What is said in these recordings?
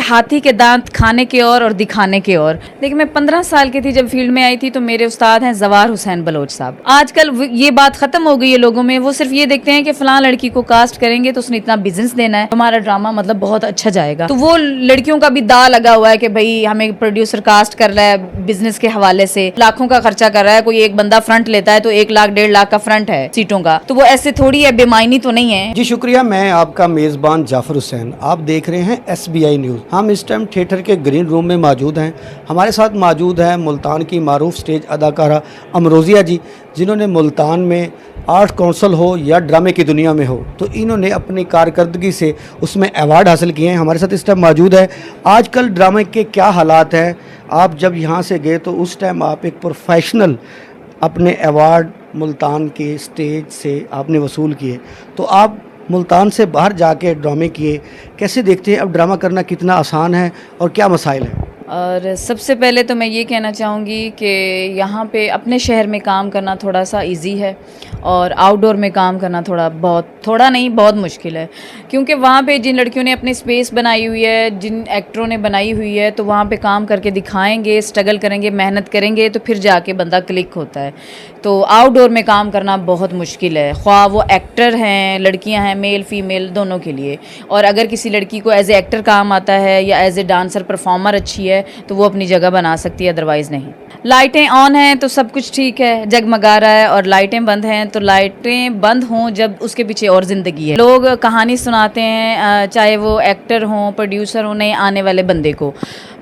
हाथी के दांत खाने के और दिखाने के और। देखिए, मैं 15 साल की थी जब फील्ड में आई थी, तो मेरे उस्ताद हैं जवार हुसैन बलोच साहब। आजकल ये बात खत्म हो गई है लोगों में, वो सिर्फ ये देखते हैं कि फलां लड़की को कास्ट करेंगे तो उसने इतना बिजनेस देना है, हमारा ड्रामा मतलब बहुत अच्छा जाएगा। तो वो लड़कियों का भी दा लगा हुआ है कि भाई हमें प्रोड्यूसर कास्ट कर रहा है बिजनेस के हवाले से, लाखों का खर्चा कर रहा है। कोई एक बंदा फ्रंट लेता है तो 1 लाख 1.5 लाख का फ्रंट है सीटों का, तो वो ऐसे थोड़ी है, बेमायनी तो नहीं है। जी शुक्रिया। मैं आपका मेज़बान जाफर हुसैन, आप देख रहे हैं SBI न्यूज़। हम इस टाइम थिएटर के ग्रीन रूम में मौजूद हैं। हमारे साथ मौजूद है मुल्तान की मारूफ स्टेज अदाकारा अमरोज़िया जी, जिन्होंने मुल्तान में आर्ट काउंसिल हो या ड्रामे की दुनिया में हो, तो इन्होंने अपनी कारकर्दगी से उसमें अवार्ड हासिल किए हैं। हमारे साथ इस टाइम मौजूद है। आजकल ड्रामे के क्या हालात हैं, आप जब यहाँ से गए तो उस टाइम आप एक प्रोफेशनल अपने अवार्ड मुल्तान के स्टेज से आपने वसूल किए, तो आप मुल्तान से बाहर जाके ड्रामे किए, कैसे देखते हैं अब ड्रामा करना कितना आसान है और क्या मसाइल हैं? और सबसे पहले तो मैं ये कहना चाहूँगी कि यहाँ पे अपने शहर में काम करना थोड़ा सा इजी है और आउटडोर में काम करना थोड़ा नहीं बहुत मुश्किल है, क्योंकि वहाँ पे जिन लड़कियों ने अपनी स्पेस बनाई हुई है, जिन एक्टरों ने बनाई हुई है, तो वहाँ पे काम करके दिखाएंगे, स्ट्रगल करेंगे, मेहनत करेंगे, तो फिर जाके बंदा क्लिक होता है। तो आउटडोर में काम करना बहुत मुश्किल है, ख्वाह वो एक्टर हैं, लड़कियां हैं, मेल फीमेल दोनों के लिए। और अगर किसी लड़की को एज ए एक्टर काम आता है या एज ए डांसर परफॉर्मर अच्छी है तो वो अपनी जगह बना सकती है, अदरवाइज़ नहीं। लाइटें ऑन हैं तो सब कुछ ठीक है, जगमगा रहा है, और लाइटें बंद हैं तो लाइटें बंद हों जब उसके पीछे और ज़िंदगी है। लोग कहानी सुनाते हैं, चाहे वो एक्टर हों, प्रोड्यूसर हों, नए आने वाले बंदे को,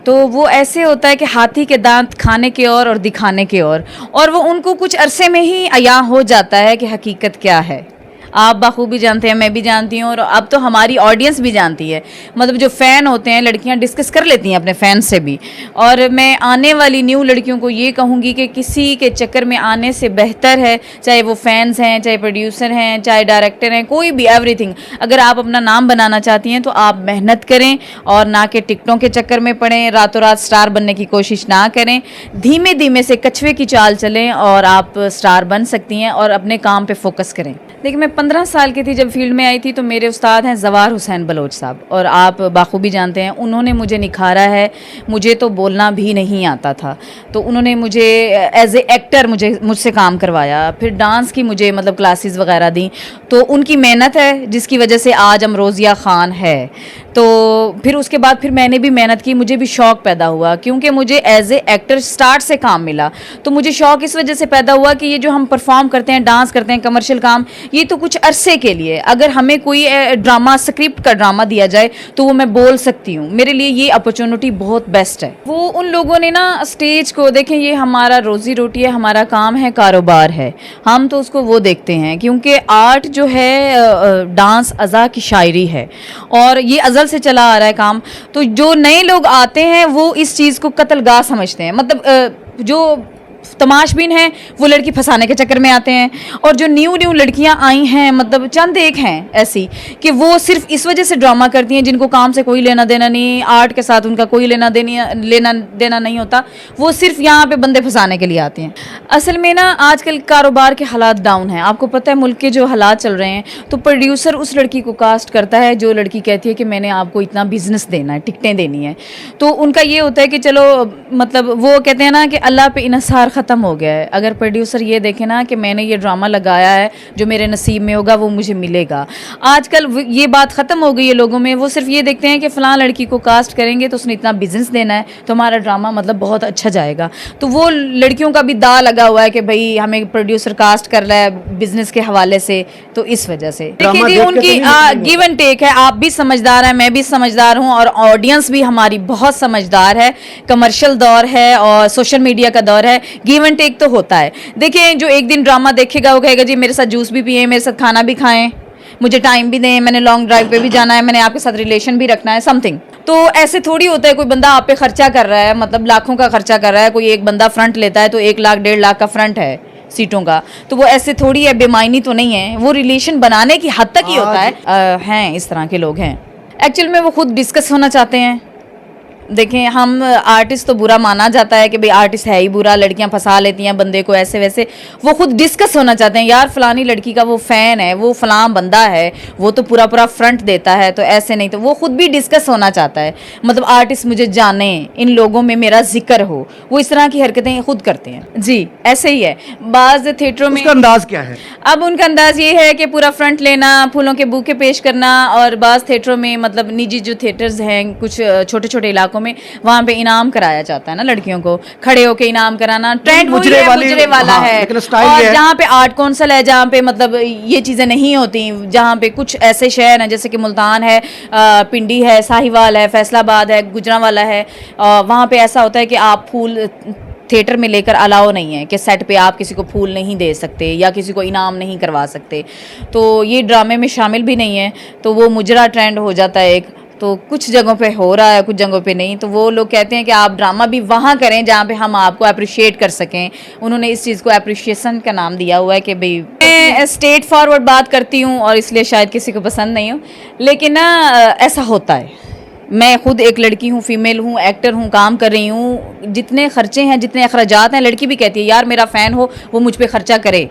तो वो ऐसे होता है कि हाथी के दांत खाने के और दिखाने के और वो उनको कुछ अरसे में ही अया हो जाता है कि हकीकत क्या है। आप बखूबी जानते हैं, मैं भी जानती हूँ, और अब तो हमारी ऑडियंस भी जानती है। मतलब जो फ़ैन होते हैं, लड़कियाँ डिस्कस कर लेती हैं अपने फ़ैन से भी। और मैं आने वाली न्यू लड़कियों को ये कहूँगी कि किसी के चक्कर में आने से बेहतर है, चाहे वो फैंस हैं, चाहे प्रोड्यूसर हैं, चाहे डायरेक्टर हैं, कोई भी, एवरीथिंग। अगर आप अपना नाम बनाना चाहती हैं तो आप मेहनत करें और ना कि टिकटों के चक्कर में पड़ें, रातों रात स्टार बनने की कोशिश ना करें। धीमे धीमे से कछुए की चाल चलें और आप स्टार बन सकती हैं, और अपने काम पे फोकस करें। देखिए, मैं 15 साल की थी जब फील्ड में आई थी, तो मेरे उस्ताद हैं जवार हुसैन बलोच साहब, और आप बाखूबी जानते हैं, उन्होंने मुझे निखारा है। मुझे तो बोलना भी नहीं आता था, तो उन्होंने मुझे एज ए एक्टर मुझसे काम करवाया, फिर डांस की मुझे मतलब क्लासेस वगैरह दी। तो उनकी मेहनत है जिसकी वजह से आज अमरोज़िया ख़ान है। तो फिर उसके बाद फिर मैंने भी मेहनत की, मुझे भी शौक़ पैदा हुआ, क्योंकि मुझे एज ए एक्टर स्टार्ट से काम मिला। तो मुझे शौक़ इस वजह से पैदा हुआ कि ये जो हम परफॉर्म करते हैं, डांस करते हैं, कमर्शियल काम, ये तो कुछ अरसे के लिए। अगर हमें कोई ड्रामा, स्क्रिप्ट का ड्रामा दिया जाए तो वो मैं बोल सकती हूँ। मेरे लिए ये अपॉर्चुनिटी बहुत बेस्ट है। वो उन लोगों ने ना स्टेज को देखें, ये हमारा रोज़ी रोटी है, हमारा काम है, कारोबार है, हम तो उसको वो देखते हैं, क्योंकि आर्ट जो है डांस अज़ा की शायरी है, और ये अज़ल से चला आ रहा है काम। तो जो नए लोग आते हैं वो इस चीज़ को कत्लगाह समझते हैं, मतलब जो तमाशबीन हैं वो लड़की फंसाने के चक्कर में आते हैं, और जो न्यू लड़कियां आई हैं, मतलब चंद एक हैं ऐसी कि वो सिर्फ इस वजह से ड्रामा करती हैं, जिनको काम से कोई लेना देना नहीं, आर्ट के साथ उनका कोई लेना देना नहीं होता, वो सिर्फ यहाँ पे बंदे फंसाने के लिए आती हैं। असल में ना आजकल कारोबार के हालात डाउन हैं, आपको पता है मुल्क के जो हालात चल रहे हैं, तो प्रोड्यूसर उस लड़की को कास्ट करता है जो लड़की कहती है कि मैंने आपको इतना बिजनेस देना है, टिकटें देनी है। तो उनका ये होता है कि चलो, मतलब वो कहते हैं ना कि अल्लाह पे इन्हिसार ख़त्म हो गया है। अगर प्रोड्यूसर ये देखे ना कि मैंने ये ड्रामा लगाया है, जो मेरे नसीब में होगा वो मुझे मिलेगा। आजकल ये बात ख़त्म हो गई है लोगों में, वो सिर्फ ये देखते हैं कि फ़लाँ लड़की को कास्ट करेंगे तो उसने इतना बिजनेस देना है, तो हमारा ड्रामा मतलब बहुत अच्छा जाएगा। तो वो लड़कियों का भी दा लगा हुआ है कि भाई हमें प्रोड्यूसर कास्ट कर रहा है बिजनेस के हवाले से, तो इस वजह से देखिए जी उनकी गिव एंड टेक है। आप भी समझदार हैं, मैं भी समझदार हूँ, और ऑडियंस भी हमारी बहुत समझदार है। कमर्शियल दौर है और सोशल मीडिया का दौर है, गिव एंड टेक तो होता है। देखिए, जो एक दिन ड्रामा देखेगा वो कहेगा जी मेरे साथ जूस भी पिए, मेरे साथ खाना भी खाएं, मुझे टाइम भी दें, मैंने लॉन्ग ड्राइव पे भी जाना है, मैंने आपके साथ रिलेशन भी रखना है, समथिंग। तो ऐसे थोड़ी होता है कोई बंदा आप पे खर्चा कर रहा है, मतलब लाखों का खर्चा कर रहा है, कोई एक बंदा फ्रंट लेता है तो 1 लाख 1.5 लाख का फ्रंट है सीटों का, तो वो ऐसे थोड़ी है, बेमायनी तो नहीं है, वो रिलेशन बनाने की हद तक ही होता है। हैं इस तरह के लोग हैं, एक्चुअल में वो खुद डिस्कस होना चाहते हैं, देखें, हम आर्टिस्ट तो बुरा माना जाता है कि भाई आर्टिस्ट है ही बुरा, लड़कियां फंसा लेती हैं बंदे को ऐसे वैसे। वो खुद डिस्कस होना चाहते हैं, यार फलानी लड़की का वो फैन है, वो फलां बंदा है, वो तो पूरा पूरा फ्रंट देता है, तो ऐसे नहीं। तो वो खुद भी डिस्कस होना चाहता है, मतलब आर्टिस्ट मुझे जाने, इन लोगों में मेरा जिक्र हो। वो इस तरह की हरकतें खुद करते हैं जी, ऐसे ही है। बाज़ थिएटरों में उसका अंदाज क्या है? अब उनका अंदाज ये है कि पूरा फ्रंट लेना, फूलों के बुके पेश करना, और बाज़ थिएटरों में मतलब निजी जो थिएटर्स हैं कुछ छोटे छोटे इलाकों में, वहाँ पे इनाम कराया जाता है ना, लड़कियों को खड़े होके इनाम कराना। ट्रेंड मुजरे वाला हाँ, है। लेकिन स्टाइल और ये है। जहाँ पे आर्ट कौंसल है, जहाँ पे मतलब ये चीज़ें नहीं होती, जहाँ पे कुछ ऐसे शहर हैं जैसे कि मुल्तान है, पिंडी है, साहिवाल है, फैसलाबाद है, गुजरांवाला है, वहाँ पे ऐसा होता है कि आप फूल थिएटर में लेकर अलाउ नहीं है कि सेट पे आप किसी को फूल नहीं दे सकते या किसी को इनाम नहीं करवा सकते। तो ये ड्रामे में शामिल भी नहीं है, तो वो मुजरा ट्रेंड हो जाता है एक। तो कुछ जगहों पे हो रहा है, कुछ जगहों पे नहीं। तो वो लोग कहते हैं कि आप ड्रामा भी वहाँ करें जहाँ पे हम आपको अप्रिशिएट कर सकें। उन्होंने इस चीज़ को अप्रिशिएशन का नाम दिया हुआ है कि भाई मैं स्ट्रेट फॉरवर्ड बात करती हूँ और इसलिए शायद किसी को पसंद नहीं हो, लेकिन ना ऐसा होता है। मैं खुद एक लड़की हूँ, फीमेल हूँ, एक्टर हूँ, काम कर रही हूँ। जितने खर्चे हैं, जितने अखराजात हैं, लड़की भी कहती है यार मेरा फ़ैन हो, वो मुझ पे खर्चा करे।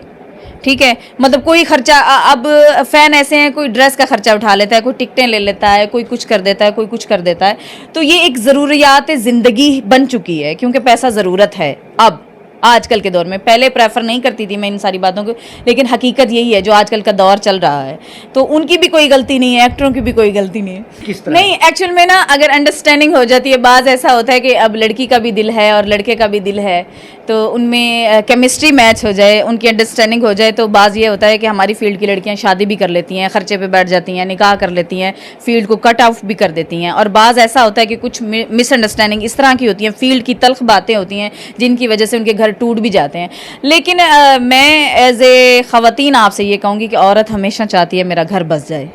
ठीक है, मतलब कोई खर्चा, अब फ़ैन ऐसे हैं, कोई ड्रेस का खर्चा उठा लेता है, कोई टिकटें ले लेता है, कोई कुछ कर देता है, कोई कुछ कर देता है। तो ये एक ज़रूरियात ज़िंदगी बन चुकी है, क्योंकि पैसा ज़रूरत है अब आजकल के दौर में। पहले प्रेफर नहीं करती थी मैं इन सारी बातों को, लेकिन हकीकत यही है जो आजकल का दौर चल रहा है। तो उनकी भी कोई गलती नहीं है, एक्टरों की भी कोई गलती नहीं है। किस तरह? नहीं, एक्चुअल में ना अगर अंडरस्टैंडिंग हो जाती है, बाज़ ऐसा होता है कि अब लड़की का भी दिल है और लड़के का भी दिल है, तो उनमें केमिस्ट्री मैच हो जाए, उनकी अंडरस्टैंडिंग हो जाए, तो बाज़ ये होता है कि हमारी फील्ड की लड़कियाँ शादी भी कर लेती हैं, खर्चे पे बैठ जाती हैं, निकाह कर लेती हैं, फील्ड को कट ऑफ भी कर देती हैं। और बाज़ ऐसा होता है कि कुछ मिसअंडरस्टैंडिंग इस तरह की होती हैं, फील्ड की तल्ख बातें होती हैं, जिनकी वजह से उनके घर टूट भी जाते हैं। लेकिन मैं एज ए ख़वातीन आपसे ये कहूँगी कि औरत हमेशा चाहती है मेरा घर बस जाए।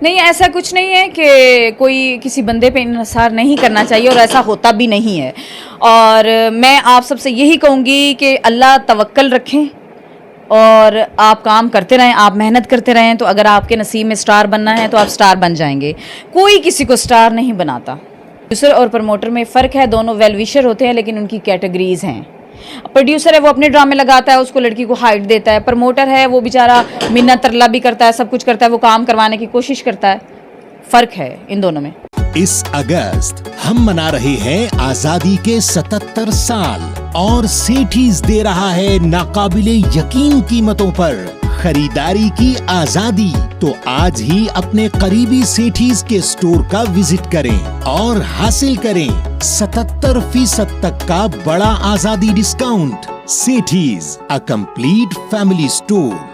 नहीं, ऐसा कुछ नहीं है कि कोई किसी बंदे पे इन्हिसार नहीं करना चाहिए, और ऐसा होता भी नहीं है। और मैं आप सबसे यही कहूँगी कि अल्लाह तवक्कल रखें और आप काम करते रहें, आप मेहनत करते रहें। तो अगर आपके नसीब में स्टार बनना है तो आप स्टार बन जाएंगे। कोई किसी को स्टार नहीं बनाता। प्रोड्यूसर और प्रमोटर में फ़र्क है, दोनों वेल विशर होते हैं, लेकिन उनकी कैटेगरीज़ हैं। प्रोड्यूसर है वो अपने ड्रामे लगाता है, उसको लड़की को हाइट देता है। प्रमोटर है वो बेचारा मिन्नत तरला भी करता है, सब कुछ करता है, वो काम करवाने की कोशिश करता है। फ़र्क है इन दोनों में। इस अगस्त हम मना रहे हैं आजादी के 77 साल और सेठीज दे रहा है नाकाबिले यकीन कीमतों पर खरीदारी की आजादी। तो आज ही अपने करीबी सेठीज के स्टोर का विजिट करें और हासिल करें 77% तक का बड़ा आजादी discount. Sethi's, a complete family store.